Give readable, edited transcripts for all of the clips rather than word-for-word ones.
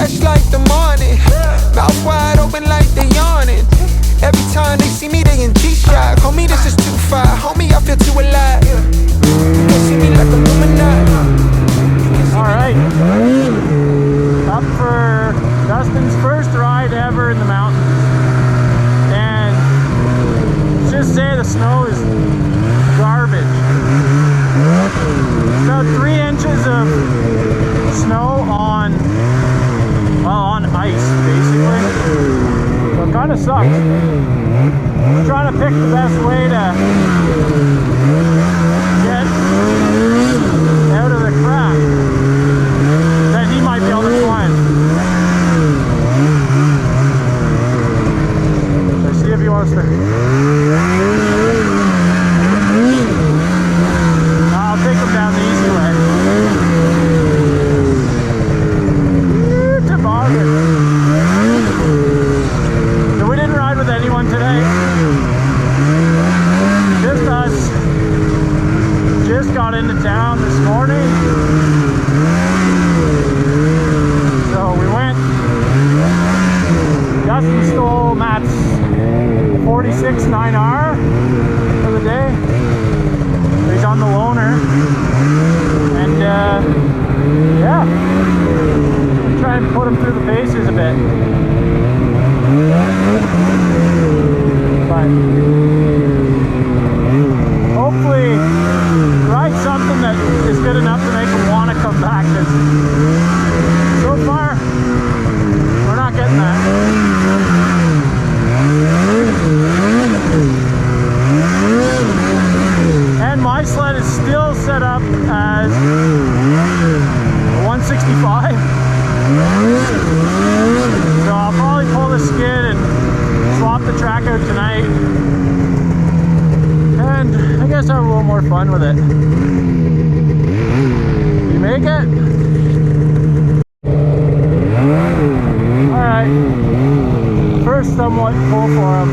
fresh like the morning. Mouth wide open like they yawning. Every time they see me, they in G-Shock. Homie, this is too far. Homie, I feel too alive. You can see me like a Illuminati. Alright. Up for Dustin's first ride ever in the mountains. And let's just say the snow is garbage. About 3 inches of snow on ice, basically. So it kind of sucks. I'm trying to pick the best way to get out of the crap that he might be able to climb. Let's see if he wants to. I'll take him down the easy way. Toboggan. So we didn't ride with anyone today. Just us. Just got into town this morning. So we went. Dustin stole Matt's 46 9R for the day. He's on the loaner. And yeah. Try and put him through the paces a bit. But hopefully ride something that is good enough to make him want to come back, because so far we're not getting that. And my sled is still set up as 165. So I'll probably pull the skid and swap the track out tonight. And I guess have a little more fun with it. You make it? Alright. First somewhat full for him.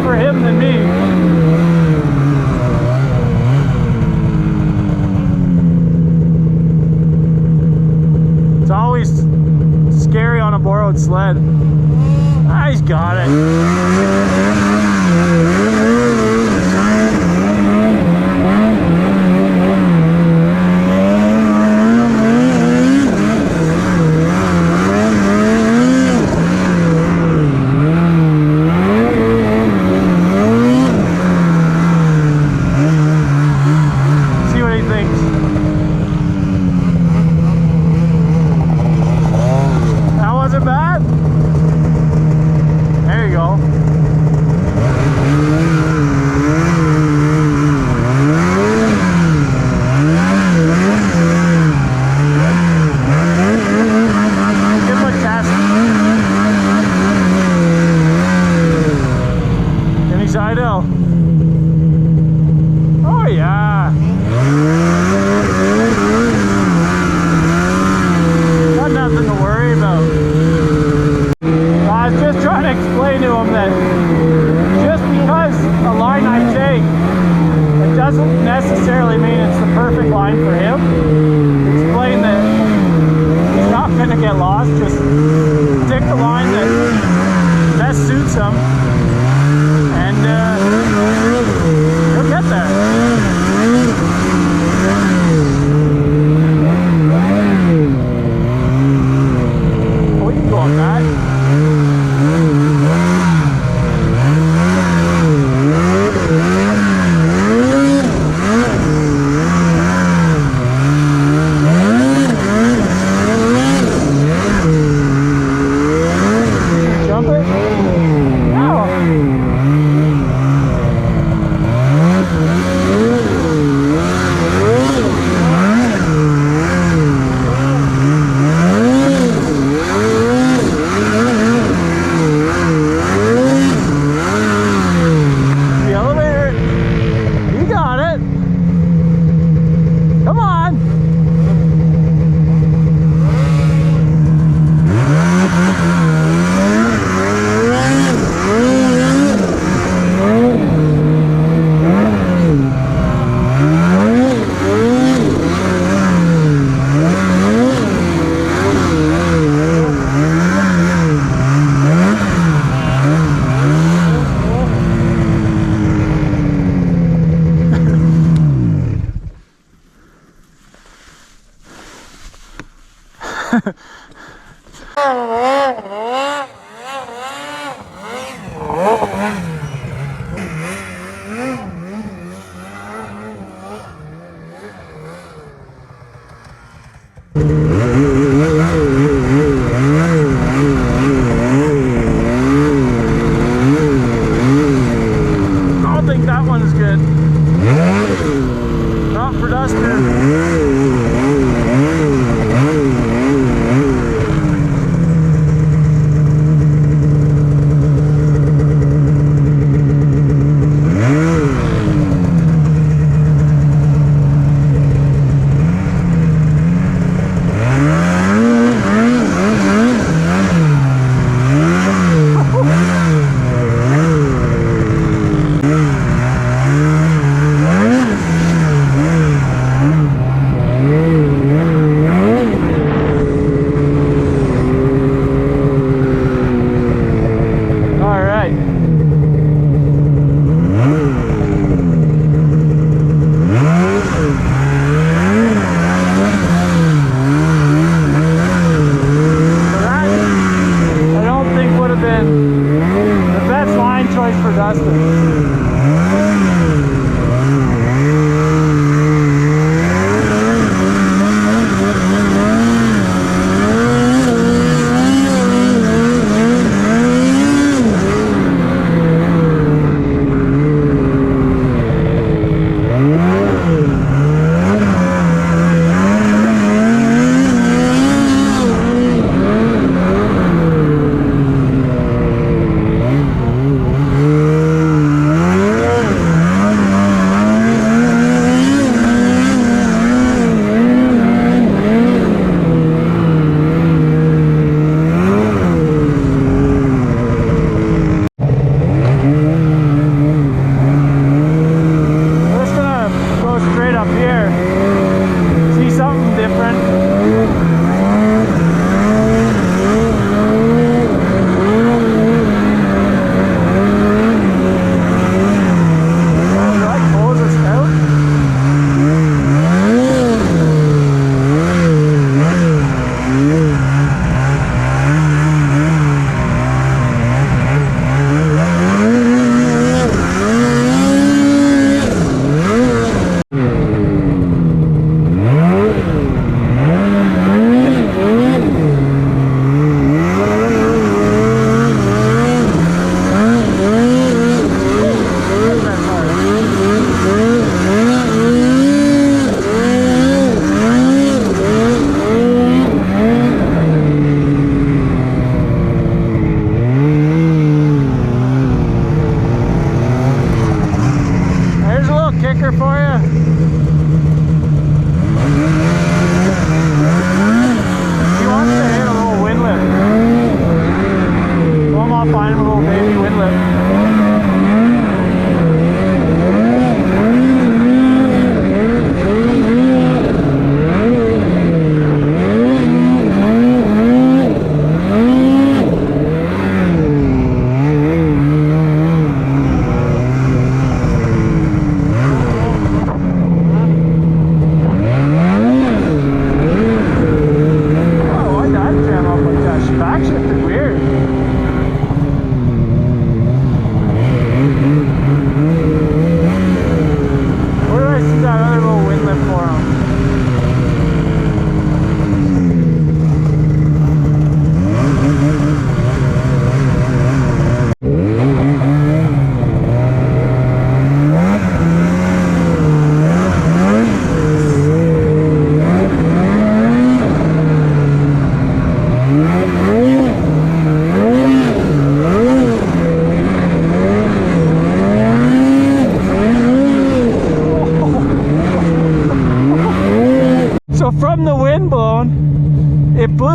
For him than me. It's always scary on a borrowed sled. Ah, he's got it. Necessarily mean it's the perfect line for him. Explain that he's not going to get lost. Just pick the line that best suits him, and he'll get there. Oh, we can go on that. don't think that one's good. Not for Dustin.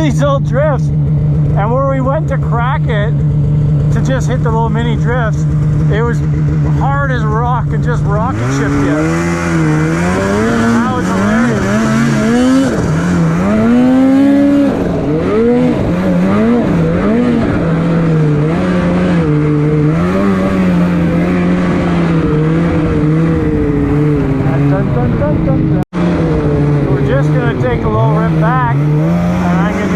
these little drifts, and where we went to crack it to just hit the little mini drifts, it was hard as rock and just rocket shipped you. That was hilarious. We're just gonna take a little rip back, and I'm gonna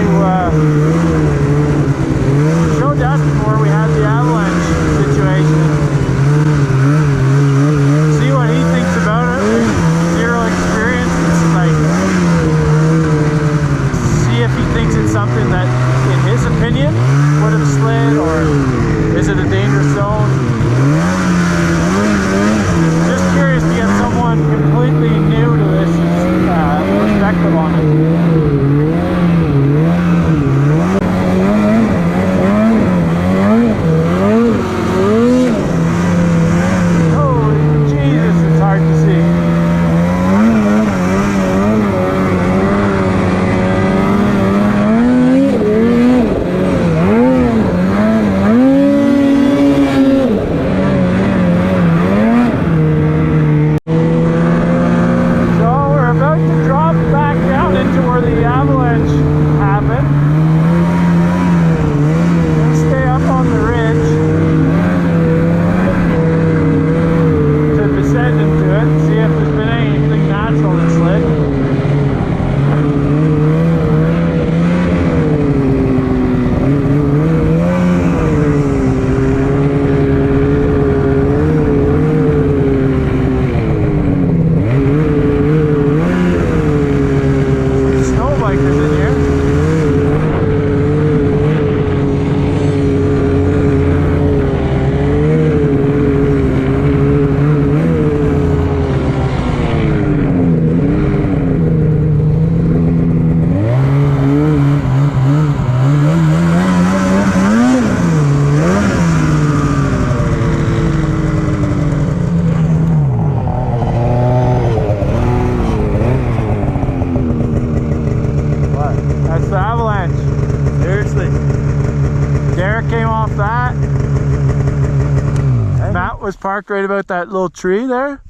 parked right about that little tree there.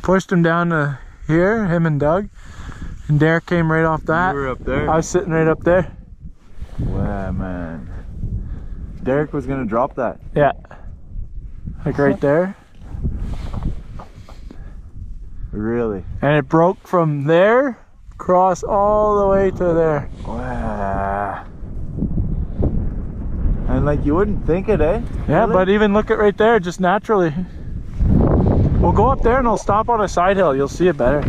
Pushed him down to here, him and Doug. And Derek came right off that. You were up there? I was sitting right up there. Wow, man. Derek was gonna drop that. Yeah. Like right there. Really? And it broke from there, across all the way to there. Wow. And like you wouldn't think it, eh? Yeah, Really? but even look at right there, just naturally. We'll go up there and we'll stop on a side hill. You'll see it better.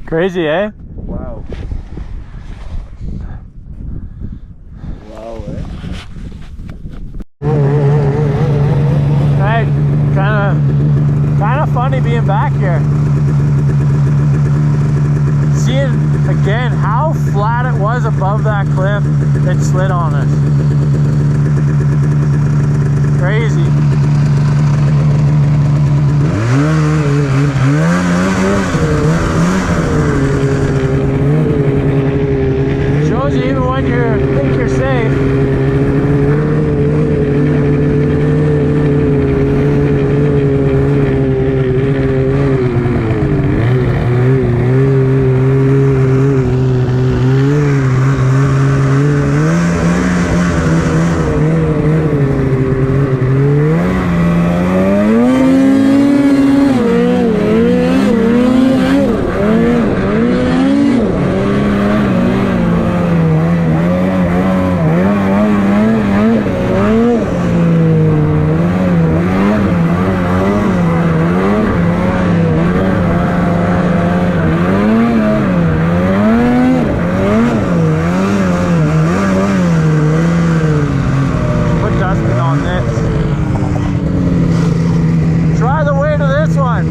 Crazy, eh? Wow. Wow, eh? Hey, kind of funny being back here. Seeing again how flat it was above that cliff that slid on us. Crazy. Shows you even when you think you're safe. Dustin on this. Try the weight of this one.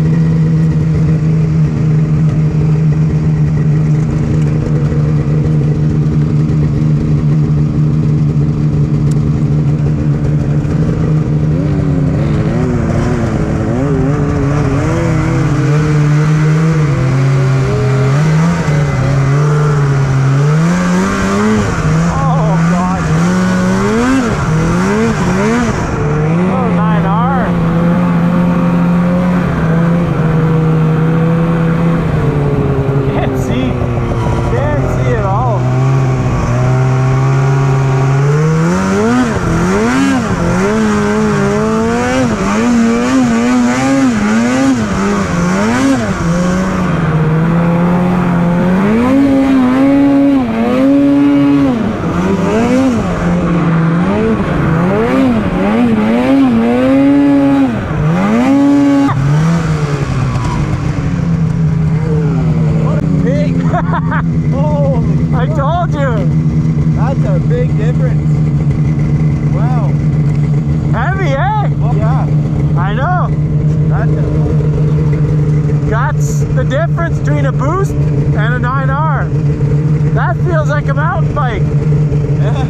I told you! That's a big difference. Wow. Heavy, eh? Yeah. I know. That's the difference between a boost and a 9R. That feels like a mountain bike. Yeah.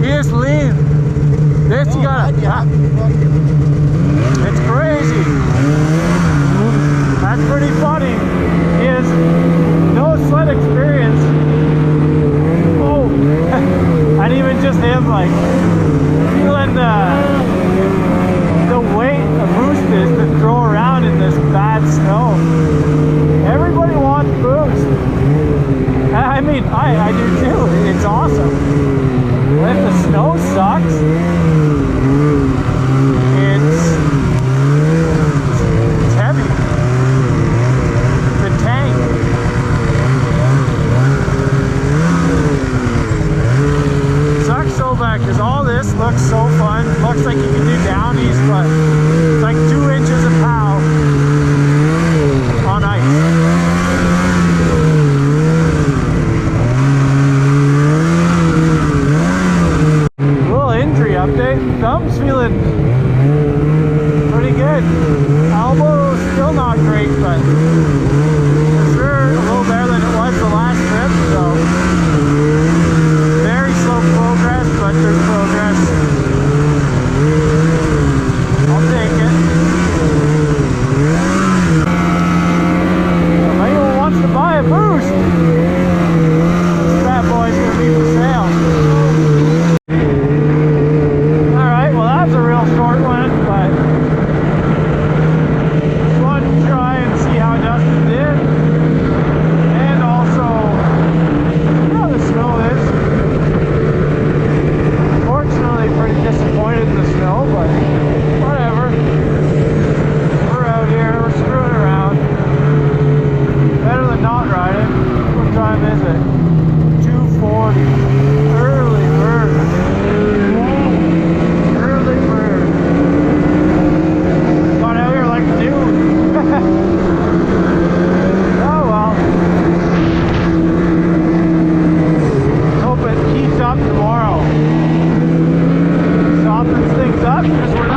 You just lean. This you gotta. It's crazy. That's pretty funny. Is no sled experience. Oh, and even just him like feeling the weight a boost is to throw around in this bad snow. Everybody wants boost. I mean, I do too. It's awesome. But if the snow sucks, it's heavy. The tank. Sucks so bad because all this looks so fun. Looks like you can do downies, but it's like 2 inches of pow on ice. thumb's feeling pretty good. Elbow still not great, but for sure a little better than it was the last trip. So very slow progress, but there's progress. I'll take it. If anyone wants to buy a boost, this bad boy's gonna be for sale. Alright, well that's a real short one, but just wanted to try and see how Dustin did. And also how the snow is. Unfortunately pretty disappointed in the snow, but whatever. We're out here, we're screwing around. Better than not riding. What time is it? 2:40. Early bird. Early bird. Got out here like noon. Oh well. Hope it heats up tomorrow. Softens things up because we're